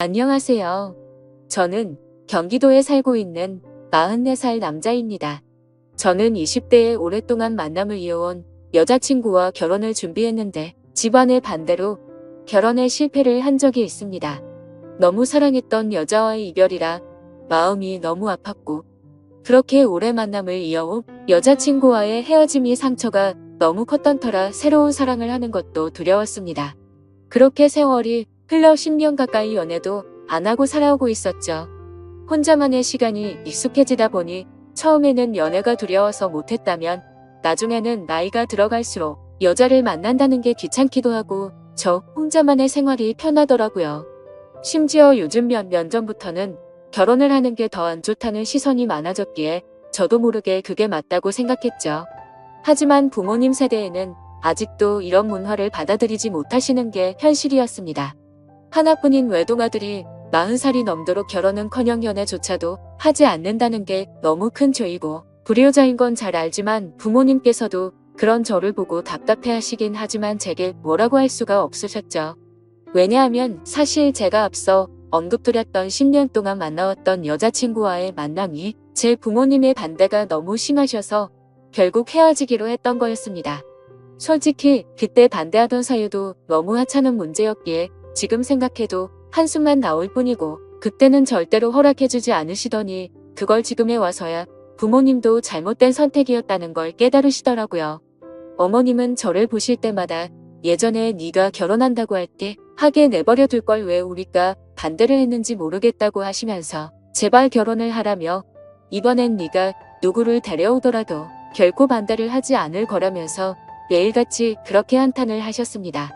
안녕하세요. 저는 경기도에 살고 있는 44살 남자입니다. 저는 20대에 오랫동안 만남을 이어온 여자친구와 결혼을 준비했는데 집안의 반대로 결혼에 실패를 한 적이 있습니다. 너무 사랑했던 여자와의 이별이라 마음이 너무 아팠고 그렇게 오래 만남을 이어온 여자친구와의 헤어짐이 상처가 너무 컸던 터라 새로운 사랑을 하는 것도 두려웠습니다. 그렇게 세월이 흘러 10년 가까이 연애도 안 하고 살아오고 있었죠. 혼자만의 시간이 익숙해지다 보니 처음에는 연애가 두려워서 못했다면 나중에는 나이가 들어갈수록 여자를 만난다는 게 귀찮기도 하고 저 혼자만의 생활이 편하더라고요. 심지어 요즘 몇 년 전부터는 결혼을 하는 게 더 안 좋다는 시선이 많아졌기에 저도 모르게 그게 맞다고 생각했죠. 하지만 부모님 세대에는 아직도 이런 문화를 받아들이지 못하시는 게 현실이었습니다. 하나뿐인 외동아들이 40살이 넘도록 결혼은커녕 연애조차도 하지 않는다는 게 너무 큰 죄이고 불효자인 건 잘 알지만 부모님께서도 그런 저를 보고 답답해하시긴 하지만 제게 뭐라고 할 수가 없으셨죠. 왜냐하면 사실 제가 앞서 언급드렸던 10년 동안 만나왔던 여자친구와의 만남이 제 부모님의 반대가 너무 심하셔서 결국 헤어지기로 했던 거였습니다. 솔직히 그때 반대하던 사유도 너무 하찮은 문제였기에 지금 생각해도 한숨만 나올 뿐이고 그때는 절대로 허락해주지 않으시더니 그걸 지금에 와서야 부모님도 잘못된 선택이었다는 걸 깨달으시더라고요. 어머님은 저를 보실 때마다 예전에 네가 결혼한다고 할 때 하게 내버려 둘 걸 왜 우리가 반대를 했는지 모르겠다고 하시면서 제발 결혼을 하라며 이번엔 네가 누구를 데려오더라도 결코 반대를 하지 않을 거라면서 매일같이 그렇게 한탄을 하셨습니다.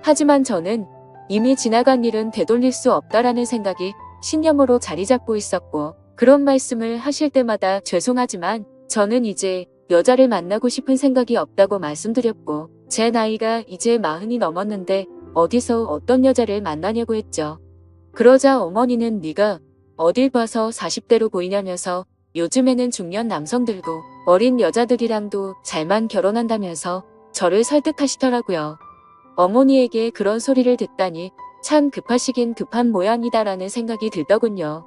하지만 저는 이미 지나간 일은 되돌릴 수 없다라는 생각이 신념으로 자리 잡고 있었고 그런 말씀을 하실 때마다 죄송하지만 저는 이제 여자를 만나고 싶은 생각이 없다고 말씀드렸고 제 나이가 이제 40이 넘었는데 어디서 어떤 여자를 만나냐고 했죠. 그러자 어머니는 네가 어딜 봐서 40대로 보이냐면서 요즘에는 중년 남성들도 어린 여자들이랑도 잘만 결혼한다면서 저를 설득하시더라고요. 어머니에게 그런 소리를 듣다니 참 급하시긴 급한 모양이다라는 생각이 들더군요.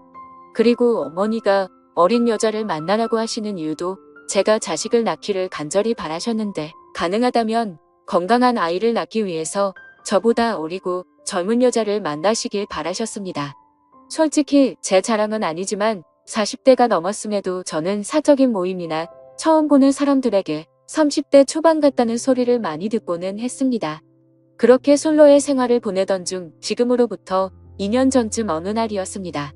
그리고 어머니가 어린 여자를 만나라고 하시는 이유도 제가 자식을 낳기를 간절히 바라셨는데 가능하다면 건강한 아이를 낳기 위해서 저보다 어리고 젊은 여자를 만나시길 바라셨습니다. 솔직히 제 자랑은 아니지만 40대가 넘었음에도 저는 사적인 모임이나 처음 보는 사람들에게 30대 초반 같다는 소리를 많이 듣고는 했습니다. 그렇게 솔로의 생활을 보내던 중 지금으로부터 2년 전쯤 어느 날이었습니다.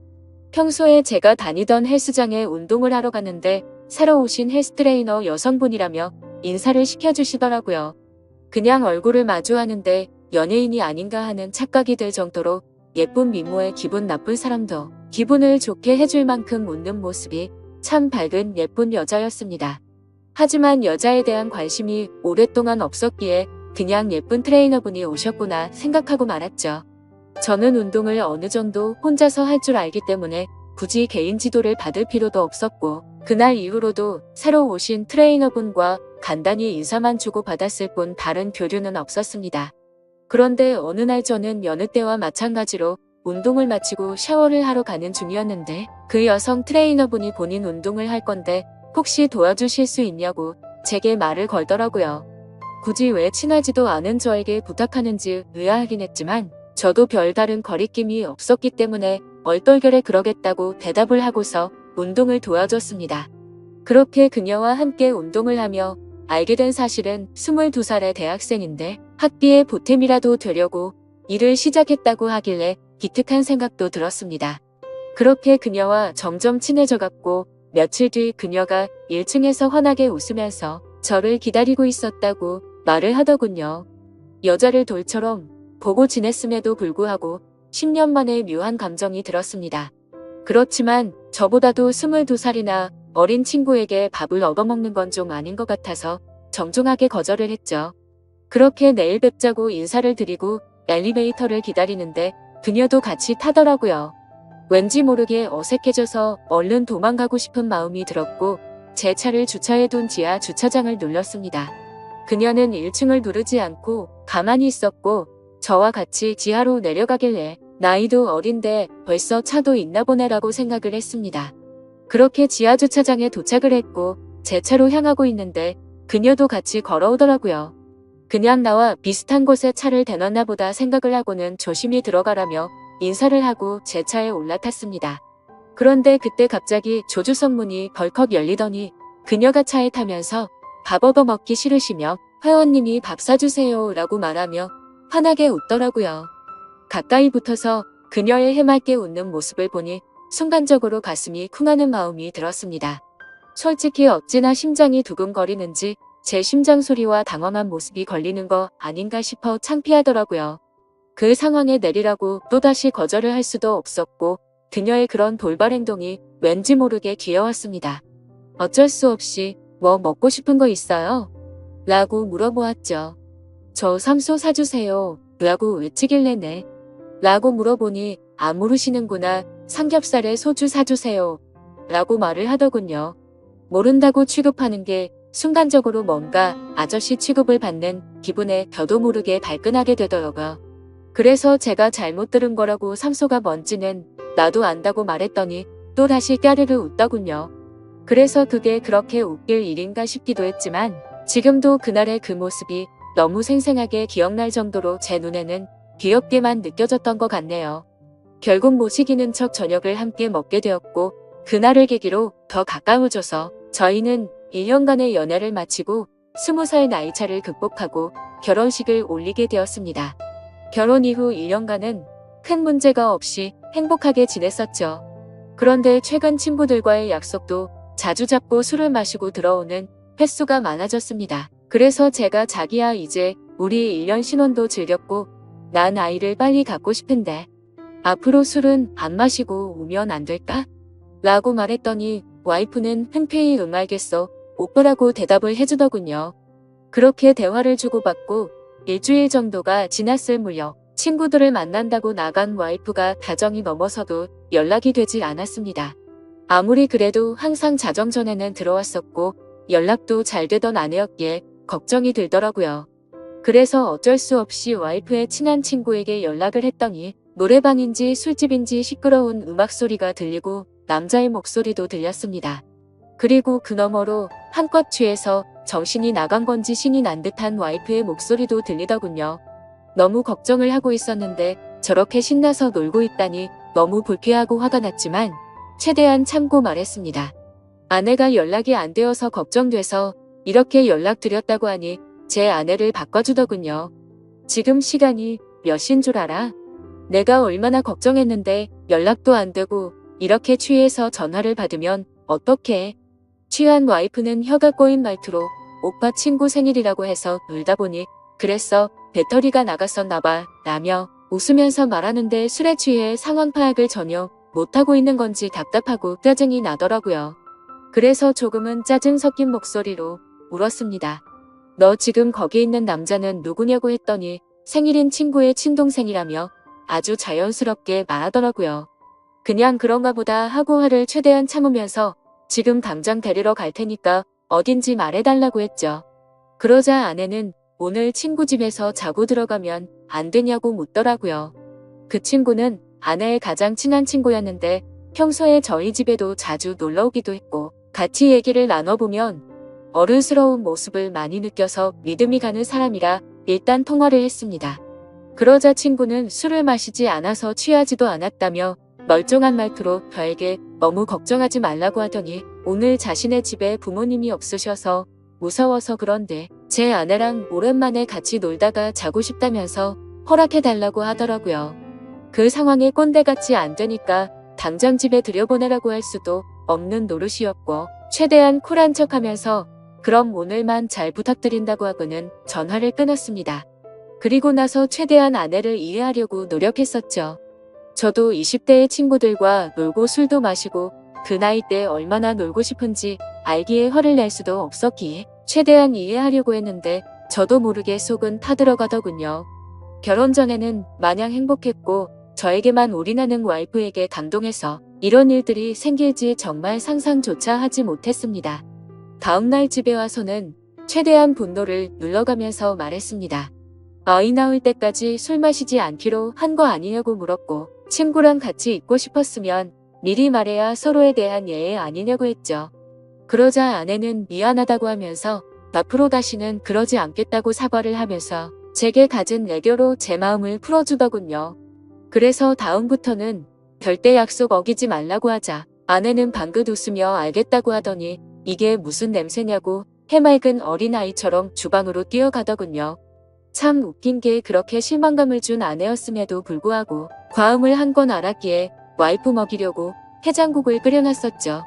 평소에 제가 다니던 헬스장에 운동을 하러 갔는데 새로 오신 헬스 트레이너 여성분이라며 인사를 시켜주시더라고요. 그냥 얼굴을 마주하는데 연예인이 아닌가 하는 착각이 들 정도로 예쁜 미모에 기분 나쁜 사람도 기분을 좋게 해줄 만큼 웃는 모습이 참 밝은 예쁜 여자였습니다. 하지만 여자에 대한 관심이 오랫동안 없었기에 그냥 예쁜 트레이너분이 오셨구나 생각하고 말았죠. 저는 운동을 어느 정도 혼자서 할 줄 알기 때문에 굳이 개인 지도를 받을 필요도 없었고 그날 이후로도 새로 오신 트레이너분과 간단히 인사만 주고 받았을 뿐 다른 교류는 없었습니다. 그런데 어느 날 저는 여느 때와 마찬가지로 운동을 마치고 샤워를 하러 가는 중이었는데 그 여성 트레이너분이 본인 운동을 할 건데 혹시 도와주실 수 있냐고 제게 말을 걸더라고요. 굳이 왜 친하지도 않은 저에게 부탁하는지 의아하긴 했지만 저도 별다른 거리낌이 없었기 때문에 얼떨결에 그러겠다고 대답을 하고서 운동을 도와줬습니다. 그렇게 그녀와 함께 운동을 하며 알게 된 사실은 22살의 대학생인데 학비에 보탬이라도 되려고 일을 시작했다고 하길래 기특한 생각도 들었습니다. 그렇게 그녀와 점점 친해져갔고 며칠 뒤 그녀가 1층에서 환하게 웃으면서 저를 기다리고 있었다고 말을 하더군요. 여자를 돌처럼 보고 지냈음에도 불구하고 10년 만에 묘한 감정이 들었습니다. 그렇지만 저보다도 22살이나 어린 친구에게 밥을 얻어먹는 건 좀 아닌 것 같아서 정중하게 거절을 했죠. 그렇게 내일 뵙자고 인사를 드리고 엘리베이터를 기다리는데 그녀도 같이 타더라고요. 왠지 모르게 어색해져서 얼른 도망가고 싶은 마음이 들었고 제 차를 주차해둔 지하 주차장을 눌렀습니다. 그녀는 1층을 누르지 않고 가만히 있었고 저와 같이 지하로 내려가길래 나이도 어린데 벌써 차도 있나 보네라고 생각을 했습니다. 그렇게 지하주차장에 도착을 했고 제 차로 향하고 있는데 그녀도 같이 걸어오더라고요. 그냥 나와 비슷한 곳에 차를 대놨나 보다 생각을 하고는 조심히 들어가라며 인사를 하고 제 차에 올라탔습니다. 그런데 그때 갑자기 조주석 문이 벌컥 열리더니 그녀가 차에 타면서 밥 얻어먹기 싫으시며 회원님이 밥 사주세요 라고 말하며 환하게 웃더라고요. 가까이 붙어서 그녀의 해맑게 웃는 모습을 보니 순간적으로 가슴이 쿵하는 마음이 들었습니다. 솔직히 어찌나 심장이 두근거리는지 제 심장 소리와 당황한 모습이 걸리는 거 아닌가 싶어 창피하더라고요. 그 상황에 내리라고 또다시 거절을 할 수도 없었고 그녀의 그런 돌발 행동이 왠지 모르게 귀여웠습니다. 어쩔 수 없이 뭐 먹고 싶은 거 있어요? 라고 물어보았죠. 저 삼소 사주세요. 라고 외치길래 네. 라고 물어보니 안 모르시는구나. 삼겹살에 소주 사주세요. 라고 말을 하더군요. 모른다고 취급하는 게 순간적으로 뭔가 아저씨 취급을 받는 기분에 저도 모르게 발끈하게 되더라고요. 그래서 제가 잘못 들은 거라고 삼소가 뭔지는 나도 안다고 말했더니 또다시 까르르 웃더군요. 그래서 그게 그렇게 웃길 일인가 싶기도 했지만 지금도 그날의 그 모습이 너무 생생하게 기억날 정도로 제 눈에는 귀엽게만 느껴졌던 것 같네요. 결국 모시기는 척 저녁을 함께 먹게 되었고 그날을 계기로 더 가까워져서 저희는 1년간의 연애를 마치고 20살 나이차를 극복하고 결혼식을 올리게 되었습니다. 결혼 이후 1년간은 큰 문제가 없이 행복하게 지냈었죠. 그런데 최근 친구들과의 약속도 자주 잡고 술을 마시고 들어오는 횟수가 많아졌습니다. 그래서 제가 자기야 이제 우리 1년 신혼도 즐겼고 난 아이를 빨리 갖고 싶은데 앞으로 술은 안 마시고 오면 안 될까? 라고 말했더니 와이프는 흔쾌히 알겠어 오빠라고 대답을 해주더군요. 그렇게 대화를 주고받고 일주일 정도가 지났을 무렵 친구들을 만난다고 나간 와이프가 다정이 넘어서도 연락이 되지 않았습니다. 아무리 그래도 항상 자정 전에는 들어왔었고 연락도 잘 되던 아내였기에 걱정이 들더라고요. 그래서 어쩔 수 없이 와이프의 친한 친구에게 연락을 했더니 노래방인지 술집인지 시끄러운 음악 소리가 들리고 남자의 목소리도 들렸습니다. 그리고 그 너머로 한껏 취해서 정신이 나간 건지 신이 난 듯한 와이프의 목소리도 들리더군요. 너무 걱정을 하고 있었는데 저렇게 신나서 놀고 있다니 너무 불쾌하고 화가 났지만 최대한 참고 말했습니다. 아내가 연락이 안 되어서 걱정돼서 이렇게 연락드렸다고 하니 제 아내를 바꿔주더군요. 지금 시간이 몇 시인 줄 알아? 내가 얼마나 걱정했는데 연락도 안 되고 이렇게 취해서 전화를 받으면 어떡해? 취한 와이프는 혀가 꼬인 말투로 오빠 친구 생일이라고 해서 놀다 보니 그랬어 배터리가 나갔었나봐 라며 웃으면서 말하는데 술에 취해 상황 파악을 전혀 못하고 있는 건지 답답하고 짜증이 나더라고요. 그래서 조금은 짜증 섞인 목소리로 물었습니다. 너 지금 거기 있는 남자는 누구냐고 했더니 생일인 친구의 친동생이라며 아주 자연스럽게 말하더라고요. 그냥 그런가 보다 하고 화를 최대한 참으면서 지금 당장 데리러 갈 테니까 어딘지 말해달라고 했죠. 그러자 아내는 오늘 친구 집에서 자고 들어가면 안 되냐고 묻더라고요. 그 친구는 아내의 가장 친한 친구였는데 평소에 저희 집에도 자주 놀러 오기도 했고 같이 얘기를 나눠보면 어른스러운 모습을 많이 느껴서 믿음이 가는 사람이라 일단 통화를 했습니다. 그러자 친구는 술을 마시지 않아서 취하지도 않았다며 멀쩡한 말투로 저에게 너무 걱정하지 말라고 하더니 오늘 자신의 집에 부모님이 없으셔서 무서워서 그런데 제 아내랑 오랜만에 같이 놀다가 자고 싶다면서 허락해달라고 하더라고요. 그 상황에 꼰대같이 안 되니까 당장 집에 들여보내라고 할 수도 없는 노릇이었고 최대한 쿨한 척하면서 그럼 오늘만 잘 부탁드린다고 하고는 전화를 끊었습니다. 그리고 나서 최대한 아내를 이해하려고 노력했었죠. 저도 20대의 친구들과 놀고 술도 마시고 그 나이 때 얼마나 놀고 싶은지 알기에 화를 낼 수도 없었기에 최대한 이해하려고 했는데 저도 모르게 속은 타들어가더군요. 결혼 전에는 마냥 행복했고 저에게만 올인하는 와이프에게 감동해서 이런 일들이 생길지 정말 상상조차 하지 못했습니다. 다음날 집에 와서는 최대한 분노를 눌러가면서 말했습니다. 아이 낳을 때까지 술 마시지 않기로 한 거 아니냐고 물었고 친구랑 같이 있고 싶었으면 미리 말해야 서로에 대한 예의 아니냐고 했죠. 그러자 아내는 미안하다고 하면서 앞으로 다시는 그러지 않겠다고 사과를 하면서 제게 갖은 애교로 제 마음을 풀어주더군요. 그래서 다음부터는 절대 약속 어기지 말라고 하자 아내는 방긋 웃으며 알겠다고 하더니 이게 무슨 냄새냐고 해맑은 어린아이처럼 주방으로 뛰어가더군요. 참 웃긴 게 그렇게 실망감을 준 아내였음에도 불구하고 과음을 한 건 알았기에 와이프 먹이려고 해장국을 끓여놨었죠.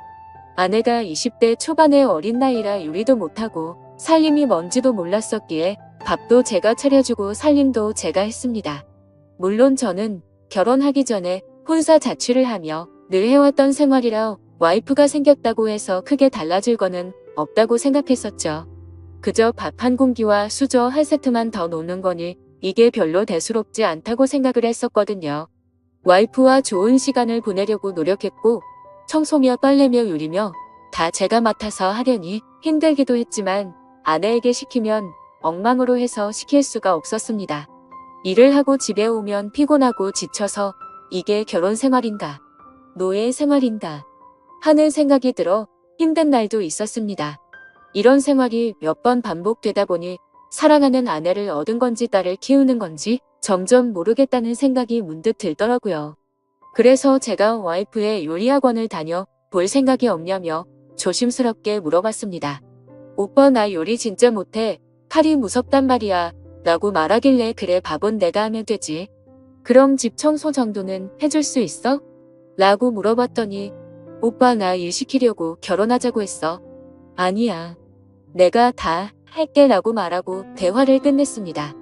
아내가 20대 초반의 어린 나이라 요리도 못하고 살림이 뭔지도 몰랐었기에 밥도 제가 차려주고 살림도 제가 했습니다. 물론 저는 결혼하기 전에 혼사 자취를 하며 늘 해왔던 생활이라 와이프가 생겼다고 해서 크게 달라질 거는 없다고 생각했었죠. 그저 밥 한 공기와 수저 한 세트만 더 놓는 거니 이게 별로 대수롭지 않다고 생각을 했었거든요. 와이프와 좋은 시간을 보내려고 노력했고 청소며 빨래며 요리며 다 제가 맡아서 하려니 힘들기도 했지만 아내에게 시키면 엉망으로 해서 시킬 수가 없었습니다. 일을 하고 집에 오면 피곤하고 지쳐서 이게 결혼 생활인가, 노예 생활인가 하는 생각이 들어 힘든 날도 있었습니다. 이런 생활이 몇 번 반복되다 보니 사랑하는 아내를 얻은 건지 딸을 키우는 건지 점점 모르겠다는 생각이 문득 들더라고요. 그래서 제가 와이프의 요리학원을 다녀 볼 생각이 없냐며 조심스럽게 물어봤습니다. 오빠 나 요리 진짜 못해. 칼이 무섭단 말이야. 라고 말하길래 그래 밥은 내가 하면 되지. 그럼 집 청소 정도는 해줄 수 있어? 라고 물어봤더니 오빠 나 일 시키려고 결혼하자고 했어. 아니야. 내가 다 할게 라고 말하고 대화를 끝냈습니다.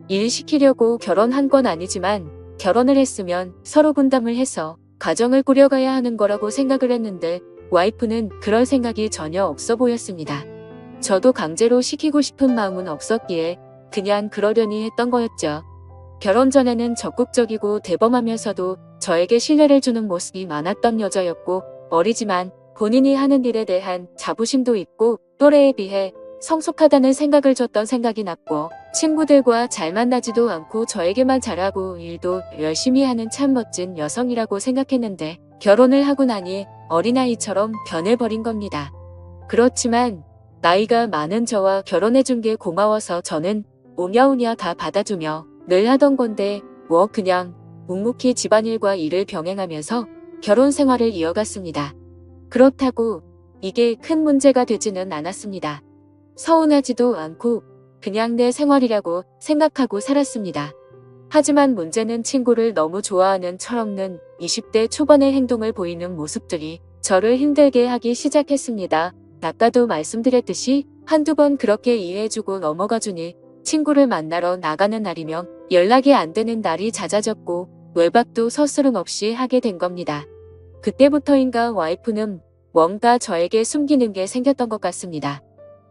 일 시키려고 결혼한 건 아니지만 결혼을 했으면 서로 분담을 해서 가정을 꾸려가야 하는 거라고 생각을 했는데 와이프는 그럴 생각이 전혀 없어 보였습니다. 저도 강제로 시키고 싶은 마음은 없었기에 그냥 그러려니 했던 거였죠. 결혼 전에는 적극적이고 대범하면서도 저에게 신뢰를 주는 모습이 많았던 여자였고 어리지만 본인이 하는 일에 대한 자부심도 있고 또래에 비해 성숙하다는 생각을 줬던 생각이 났고 친구들과 잘 만나지도 않고 저에게만 잘하고 일도 열심히 하는 참 멋진 여성이라고 생각했는데 결혼을 하고 나니 어린아이처럼 변해버린 겁니다. 그렇지만 나이가 많은 저와 결혼해준 게 고마워서 저는 오냐오냐 다 받아주며 늘 하던 건데 뭐 그냥 묵묵히 집안일과 일을 병행하면서 결혼 생활을 이어갔습니다. 그렇다고 이게 큰 문제가 되지는 않았습니다. 서운하지도 않고 그냥 내 생활이라고 생각하고 살았습니다. 하지만 문제는 친구를 너무 좋아하는 철없는 20대 초반의 행동을 보이는 모습들이 저를 힘들게 하기 시작했습니다. 아까도 말씀드렸듯이 한두 번 그렇게 이해해주고 넘어가주니 친구를 만나러 나가는 날이면 연락이 안 되는 날이 잦아졌고 외박도 서스름없이 하게 된 겁니다. 그때부터인가 와이프는 뭔가 저에게 숨기는 게 생겼던 것 같습니다.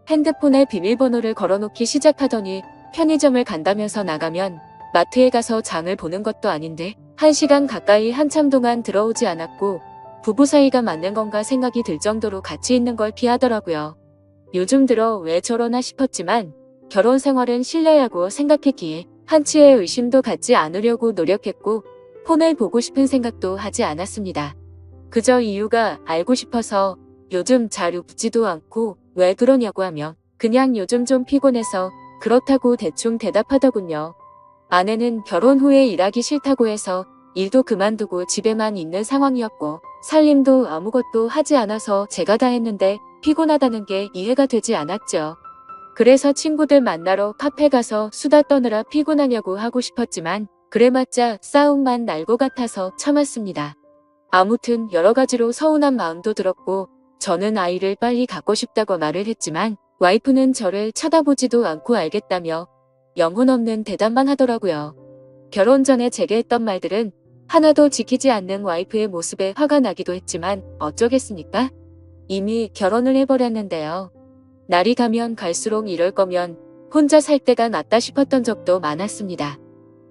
핸드폰에 비밀번호를 걸어놓기 시작하더니 편의점을 간다면서 나가면 마트에 가서 장을 보는 것도 아닌데 1시간 가까이 한참 동안 들어오지 않았고 부부 사이가 맞는 건가 생각이 들 정도로 같이 있는 걸 피하더라고요. 요즘 들어 왜 저러나 싶었지만 결혼 생활은 신뢰하고 생각했기에 한치의 의심도 갖지 않으려고 노력했고 폰을 보고 싶은 생각도 하지 않았습니다. 그저 이유가 알고 싶어서 요즘 잘 웃지도 않고 왜 그러냐고 하면 그냥 요즘 좀 피곤해서 그렇다고 대충 대답하더군요. 아내는 결혼 후에 일하기 싫다고 해서 일도 그만두고 집에만 있는 상황이었고 살림도 아무것도 하지 않아서 제가 다 했는데 피곤하다는 게 이해가 되지 않았죠. 그래서 친구들 만나러 카페 가서 수다 떠느라 피곤하냐고 하고 싶었지만 그래봤자 싸움만 날 것 같아서 참았습니다. 아무튼 여러 가지로 서운한 마음도 들었고 저는 아이를 빨리 갖고 싶다고 말을 했지만 와이프는 저를 쳐다보지도 않고 알겠다며 영혼 없는 대답만 하더라고요. 결혼 전에 제게 했던 말들은 하나도 지키지 않는 와이프의 모습에 화가 나기도 했지만 어쩌겠습니까? 이미 결혼을 해버렸는데요. 날이 가면 갈수록 이럴 거면 혼자 살 때가 낫다 싶었던 적도 많았습니다.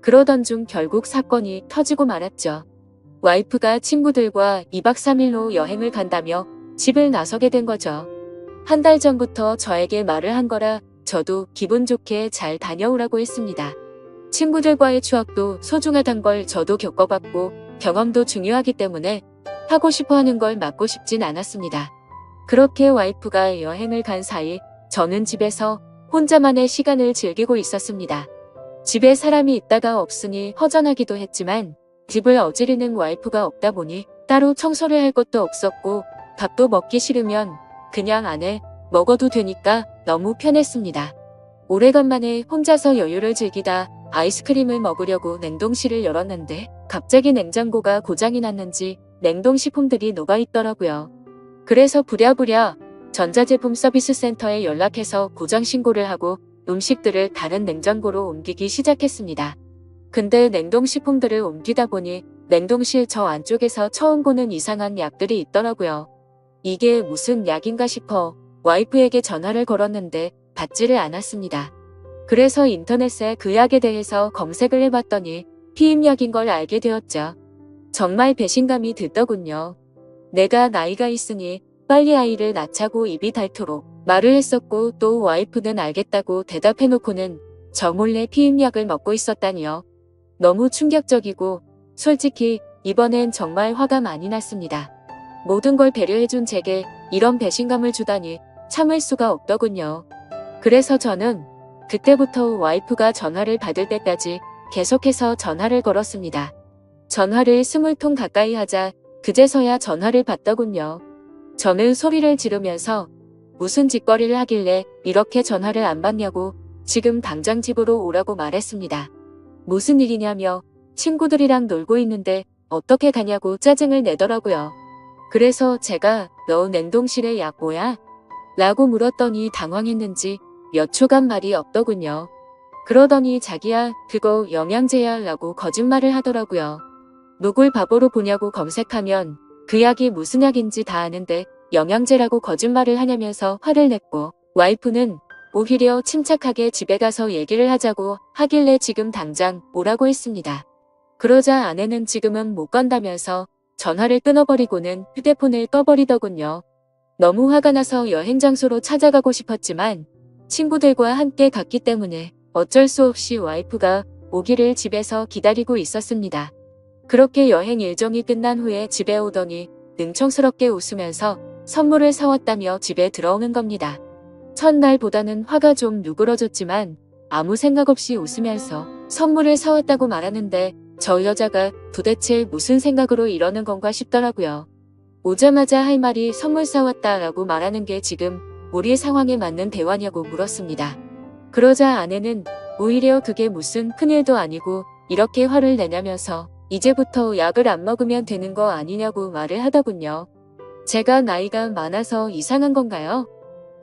그러던 중 결국 사건이 터지고 말았죠. 와이프가 친구들과 2박 3일로 여행을 간다며 집을 나서게 된 거죠. 한 달 전부터 저에게 말을 한 거라 저도 기분 좋게 잘 다녀오라고 했습니다. 친구들과의 추억도 소중하단 걸 저도 겪어봤고 경험도 중요하기 때문에 하고 싶어 하는 걸 막고 싶진 않았습니다. 그렇게 와이프가 여행을 간 사이 저는 집에서 혼자만의 시간을 즐기고 있었습니다. 집에 사람이 있다가 없으니 허전하기도 했지만 집을 어지르는 와이프가 없다 보니 따로 청소를 할 것도 없었고 밥도 먹기 싫으면 그냥 안 해 먹어도 되니까 너무 편했습니다. 오래간만에 혼자서 여유를 즐기다 아이스크림을 먹으려고 냉동실을 열었는데 갑자기 냉장고가 고장이 났는지 냉동식품들이 녹아있더라고요. 그래서 부랴부랴 전자제품 서비스 센터에 연락해서 고장 신고를 하고 음식들을 다른 냉장고로 옮기기 시작했습니다. 근데 냉동식품들을 옮기다 보니 냉동실 저 안쪽에서 처음 보는 이상한 약들이 있더라고요. 이게 무슨 약인가 싶어 와이프에게 전화를 걸었는데 받지를 않았습니다. 그래서 인터넷에 그 약에 대해서 검색을 해봤더니 피임약인 걸 알게 되었죠. 정말 배신감이 들더군요. 내가 나이가 있으니 빨리 아이를 낳자고 입이 닳도록 말을 했었고 또 와이프는 알겠다고 대답해놓고는 저 몰래 피임약을 먹고 있었다니요. 너무 충격적이고 솔직히 이번엔 정말 화가 많이 났습니다. 모든 걸 배려해준 제게 이런 배신감을 주다니 참을 수가 없더군요. 그래서 저는 그때부터 와이프가 전화를 받을 때까지 계속해서 전화를 걸었습니다. 전화를 20통 가까이 하자 그제서야 전화를 받더군요. 저는 소리를 지르면서 무슨 짓거리를 하길래 이렇게 전화를 안 받냐고 지금 당장 집으로 오라고 말했습니다. 무슨 일이냐며 친구들이랑 놀고 있는데 어떻게 가냐고 짜증을 내더라고요. 그래서 제가 너 냉동실에 약 뭐야? 라고 물었더니 당황했는지 몇 초간 말이 없더군요. 그러더니 자기야 그거 영양제야 라고 거짓말을 하더라고요. 누굴 바보로 보냐고 검색하면 그 약이 무슨 약인지 다 아는데 영양제라고 거짓말을 하냐면서 화를 냈고 와이프는 오히려 침착하게 집에 가서 얘기를 하자고 하길래 지금 당장 오라고 했습니다. 그러자 아내는 지금은 못 간다면서 전화를 끊어버리고는 휴대폰을 꺼버리더군요. 너무 화가 나서 여행 장소로 찾아가고 싶었지만 친구들과 함께 갔기 때문에 어쩔 수 없이 와이프가 오기를 집에서 기다리고 있었습니다. 그렇게 여행 일정이 끝난 후에 집에 오더니 능청스럽게 웃으면서 선물을 사왔다며 집에 들어오는 겁니다. 첫날보다는 화가 좀 누그러졌지만 아무 생각 없이 웃으면서 선물을 사왔다고 말하는데 저 여자가 도대체 무슨 생각으로 이러는 건가 싶더라고요. 오자마자 할 말이 선물 사왔다 라고 말하는 게 지금 우리 상황에 맞는 대화냐고 물었습니다. 그러자 아내는 오히려 그게 무슨 큰일도 아니고 이렇게 화를 내냐면서 이제부터 약을 안 먹으면 되는 거 아니냐고 말을 하더군요. 제가 나이가 많아서 이상한 건가요?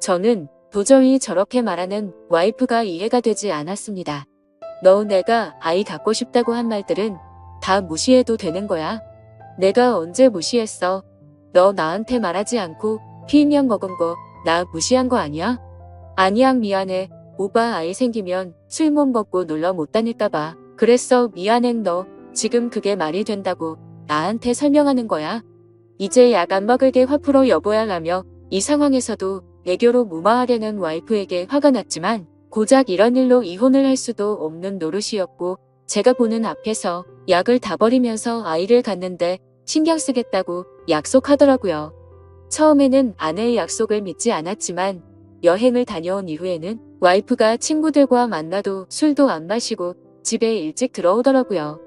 저는 도저히 저렇게 말하는 와이프가 이해가 되지 않았습니다. 너 내가 아이 갖고 싶다고 한 말들은 다 무시해도 되는 거야? 내가 언제 무시했어? 너 나한테 말하지 않고 피임약 먹은 거 나 무시한 거 아니야? 아니야 미안해. 오빠 아이 생기면 술 못 먹고 놀러 못 다닐까봐 그랬어. 미안해. 너 지금 그게 말이 된다고 나한테 설명하는 거야? 이제 약 안 먹을게 화 풀어 여보야 라며 이 상황에서도 애교로 무마하려는 와이프에게 화가 났지만 고작 이런 일로 이혼을 할 수도 없는 노릇이었고 제가 보는 앞에서 약을 다 버리면서 아이를 갖는데 신경 쓰겠다고 약속하더라고요. 처음에는 아내의 약속을 믿지 않았지만 여행을 다녀온 이후에는 와이프가 친구들과 만나도 술도 안 마시고 집에 일찍 들어오더라고요.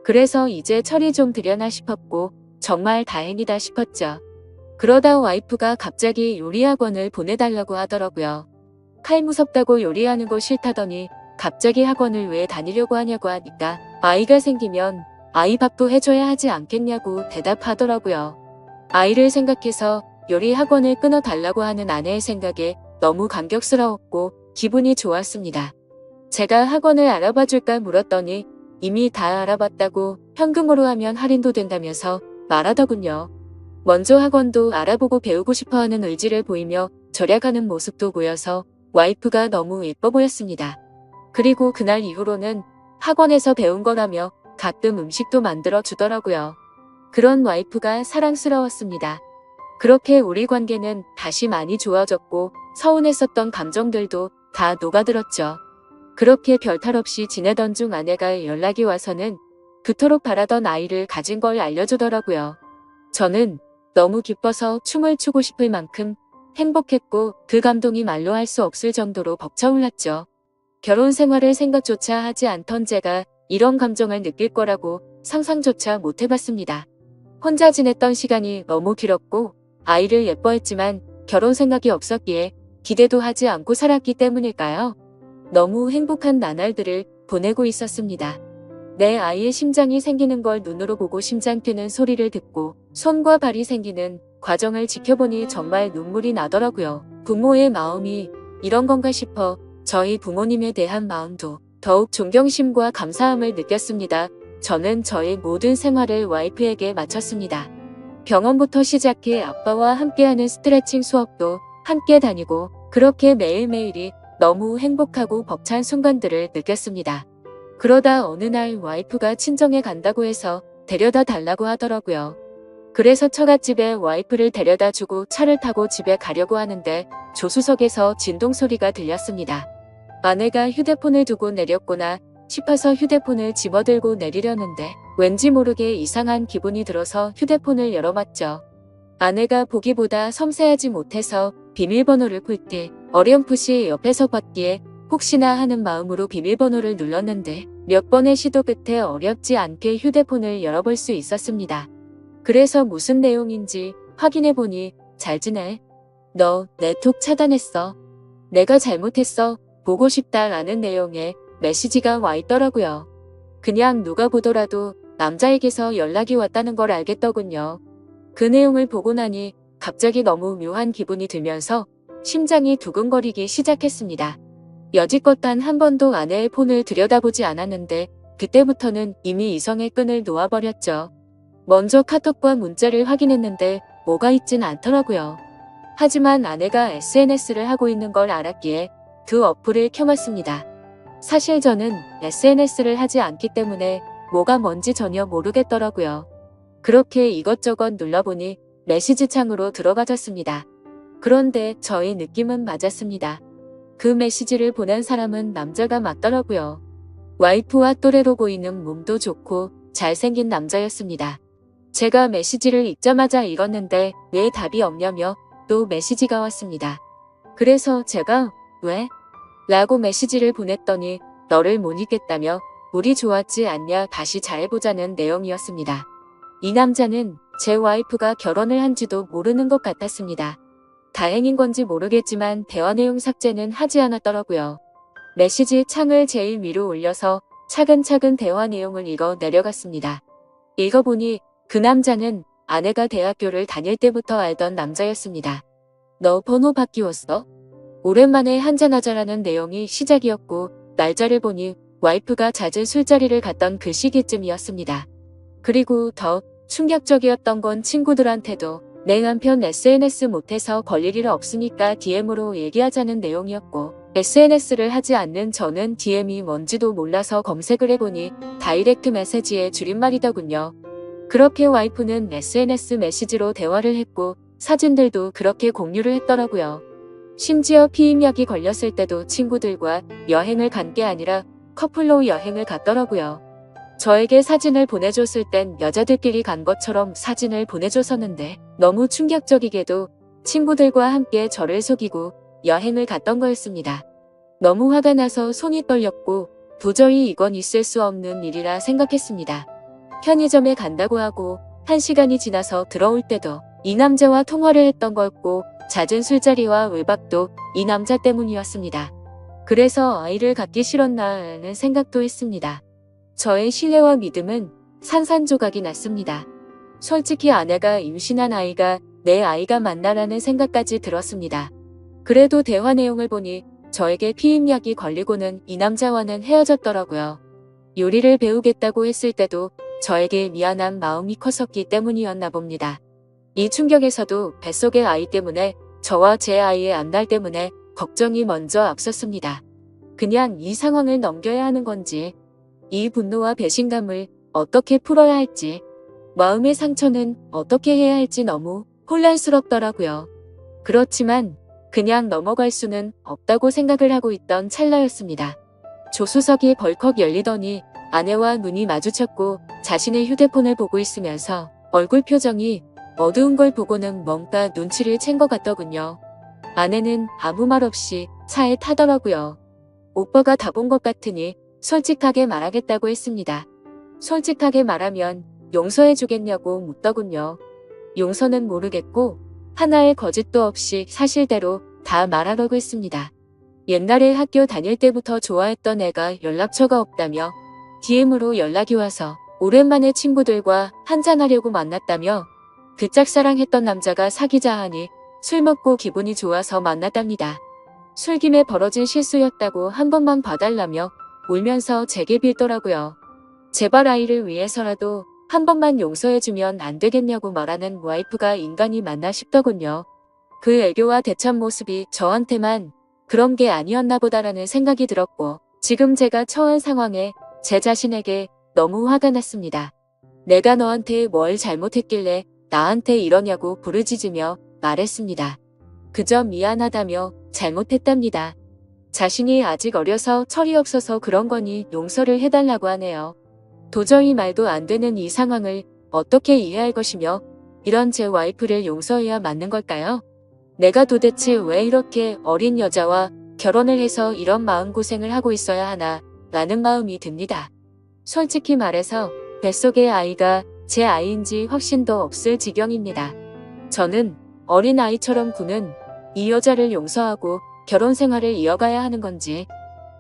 그래서 이제 철이 좀 들여나 싶었고 정말 다행이다 싶었죠. 그러다 와이프가 갑자기 요리학원을 보내달라고 하더라고요. 칼 무섭다고 요리하는 거 싫다더니 갑자기 학원을 왜 다니려고 하냐고 하니까 아이가 생기면 아이 밥도 해줘야 하지 않겠냐고 대답하더라고요. 아이를 생각해서 요리 학원을 끊어달라고 하는 아내의 생각에 너무 감격스러웠고 기분이 좋았습니다. 제가 학원을 알아봐줄까 물었더니 이미 다 알아봤다고 현금으로 하면 할인도 된다면서 말하더군요. 먼저 학원도 알아보고 배우고 싶어하는 의지를 보이며 절약하는 모습도 보여서 와이프가 너무 예뻐 보였습니다. 그리고 그날 이후로는 학원에서 배운 거라며 가끔 음식도 만들어 주더라고요. 그런 와이프가 사랑스러웠습니다. 그렇게 우리 관계는 다시 많이 좋아졌고 서운했었던 감정들도 다 녹아들었죠. 그렇게 별탈 없이 지내던 중 아내가 연락이 와서는 그토록 바라던 아이를 가진 걸 알려주더라고요. 저는 너무 기뻐서 춤을 추고 싶을 만큼 행복했고 그 감동이 말로 할 수 없을 정도로 벅차올랐죠. 결혼 생활을 생각조차 하지 않던 제가 이런 감정을 느낄 거라고 상상조차 못 해봤습니다. 혼자 지냈던 시간이 너무 길었고 아이를 예뻐했지만 결혼 생각이 없었기에 기대도 하지 않고 살았기 때문일까요? 너무 행복한 나날들을 보내고 있었습니다. 내 아이의 심장이 생기는 걸 눈으로 보고 심장 뛰는 소리를 듣고 손과 발이 생기는 과정을 지켜보니 정말 눈물이 나더라고요. 부모의 마음이 이런 건가 싶어 저희 부모님에 대한 마음도 더욱 존경심과 감사함을 느꼈습니다. 저는 저의 모든 생활을 와이프에게 마쳤습니다. 병원부터 시작해 아빠와 함께하는 스트레칭 수업도 함께 다니고 그렇게 매일매일이 너무 행복하고 벅찬 순간들을 느꼈습니다. 그러다 어느 날 와이프가 친정에 간다고 해서 데려다 달라고 하더라고요. 그래서 처갓집에 와이프를 데려다 주고 차를 타고 집에 가려고 하는데 조수석에서 진동 소리가 들렸습니다. 아내가 휴대폰을 두고 내렸구나 싶어서 휴대폰을 집어들고 내리려는데 왠지 모르게 이상한 기분이 들어서 휴대폰을 열어봤죠. 아내가 보기보다 섬세하지 못해서 비밀번호를 풀 때 어렴풋이 옆에서 봤기에 혹시나 하는 마음으로 비밀번호를 눌렀는데 몇 번의 시도 끝에 어렵지 않게 휴대폰을 열어볼 수 있었습니다. 그래서 무슨 내용인지 확인해보니 잘 지내? 너 내 톡 차단했어. 내가 잘못했어. 보고 싶다 라는 내용의 메시지가 와 있더라고요. 그냥 누가 보더라도 남자에게서 연락이 왔다는 걸 알겠더군요. 그 내용을 보고 나니 갑자기 너무 묘한 기분이 들면서 심장이 두근거리기 시작했습니다. 여지껏 단 한 번도 아내의 폰을 들여다보지 않았는데 그때부터는 이미 이성의 끈을 놓아버렸죠. 먼저 카톡과 문자를 확인했는데 뭐가 있진 않더라고요. 하지만 아내가 SNS를 하고 있는 걸 알았기에 그 어플을 켜봤습니다. 사실 저는 SNS를 하지 않기 때문에 뭐가 뭔지 전혀 모르겠더라고요. 그렇게 이것저것 눌러보니 메시지 창으로 들어가졌습니다. 그런데 저의 느낌은 맞았습니다. 그 메시지를 보낸 사람은 남자가 맞더라고요. 와이프와 또래로 보이는 몸도 좋고 잘생긴 남자였습니다. 제가 메시지를 읽자마자 읽었는데 왜 답이 없냐며 또 메시지가 왔습니다. 그래서 제가 왜? 라고 메시지를 보냈더니 너를 못 잊겠다며 우리 좋았지 않냐 다시 잘해보자는 내용이었습니다. 이 남자는 제 와이프가 결혼을 한지도 모르는 것 같았습니다. 다행인 건지 모르겠지만 대화 내용 삭제는 하지 않았더라고요. 메시지 창을 제일 위로 올려서 차근차근 대화 내용을 읽어 내려갔습니다. 읽어보니 그 남자는 아내가 대학교를 다닐 때부터 알던 남자였습니다. 너 번호 바뀌었어? 오랜만에 한잔하자라는 내용이 시작이었고 날짜를 보니 와이프가 잦은 술자리를 갔던 그 시기쯤이었습니다. 그리고 더 충격적이었던 건 친구들한테도 내 남편 SNS 못해서 걸릴 일 없으니까 DM으로 얘기하자는 내용이었고 SNS를 하지 않는 저는 DM이 뭔지도 몰라서 검색을 해보니 다이렉트 메시지의 줄임말이더군요. 그렇게 와이프는 SNS 메시지로 대화를 했고 사진들도 그렇게 공유를 했더라고요. 심지어 피임약이 걸렸을 때도 친구들과 여행을 간 게 아니라 커플로 여행을 갔더라고요. 저에게 사진을 보내줬을 땐 여자들끼리 간 것처럼 사진을 보내줬었는데 너무 충격적이게도 친구들과 함께 저를 속이고 여행을 갔던 거였습니다. 너무 화가 나서 손이 떨렸고 도저히 이건 있을 수 없는 일이라 생각했습니다. 편의점에 간다고 하고 1시간이 지나서 들어올 때도 이 남자와 통화를 했던 거였고 잦은 술자리와 외박도 이 남자 때문이었습니다. 그래서 아이를 갖기 싫었나 하는 생각도 했습니다. 저의 신뢰와 믿음은 산산조각이 났습니다. 솔직히 아내가 임신한 아이가 내 아이가 맞나라는 생각까지 들었습니다. 그래도 대화 내용을 보니 저에게 피임약이 걸리고는 이 남자와는 헤어졌더라고요. 요리를 배우겠다고 했을 때도 저에게 미안한 마음이 컸었기 때문이었나 봅니다. 이 충격에서도 뱃속의 아이 때문에 저와 제 아이의 앞날 때문에 걱정이 먼저 앞섰습니다. 그냥 이 상황을 넘겨야 하는 건지, 이 분노와 배신감을 어떻게 풀어야 할지, 마음의 상처는 어떻게 해야 할지 너무 혼란스럽더라고요. 그렇지만 그냥 넘어갈 수는 없다고 생각을 하고 있던 찰나였습니다. 조수석이 벌컥 열리더니 아내와 눈이 마주쳤고 자신의 휴대폰을 보고 있으면서 얼굴 표정이 어두운 걸 보고는 뭔가 눈치를 챈 것 같더군요. 아내는 아무 말 없이 차에 타더라고요. 오빠가 다 본 것 같으니 솔직하게 말하겠다고 했습니다. 솔직하게 말하면 용서해 주겠냐고 묻더군요. 용서는 모르겠고 하나의 거짓도 없이 사실대로 다 말하려고 했습니다. 옛날에 학교 다닐 때부터 좋아했던 애가 연락처가 없다며 DM으로 연락이 와서 오랜만에 친구들과 한잔하려고 만났다며 그 짝사랑했던 남자가 사귀자 하니 술 먹고 기분이 좋아서 만났답니다. 술김에 벌어진 실수였다고 한 번만 봐달라며 울면서 제게 빌더라고요. 제발 아이를 위해서라도 한 번만 용서해주면 안 되겠냐고 말하는 와이프가 인간이 맞나 싶더군요. 그 애교와 대참 모습이 저한테만 그런 게 아니었나 보다라는 생각이 들었고 지금 제가 처한 상황에 제 자신에게 너무 화가 났습니다. 내가 너한테 뭘 잘못했길래 나한테 이러냐고 부르짖으며 말했습니다. 그저 미안하다며 잘못했답니다. 자신이 아직 어려서 철이 없어서 그런 거니 용서를 해달라고 하네요. 도저히 말도 안 되는 이 상황을 어떻게 이해할 것이며 이런 제 와이프를 용서해야 맞는 걸까요? 내가 도대체 왜 이렇게 어린 여자와 결혼을 해서 이런 마음고생을 하고 있어야 하나 라는 마음이 듭니다. 솔직히 말해서 뱃속의 아이가 제 아이인지 확신도 없을 지경입니다. 저는 어린 아이처럼 구는 이 여자를 용서하고 결혼 생활을 이어가야 하는 건지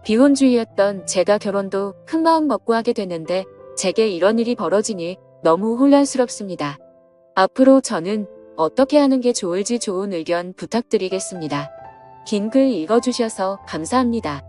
비혼주의였던 제가 결혼도 큰마음 먹고 하게 됐는데 제게 이런 일이 벌어지니 너무 혼란스럽습니다. 앞으로 저는 어떻게 하는 게 좋을지 좋은 의견 부탁드리겠습니다. 긴 글 읽어주셔서 감사합니다.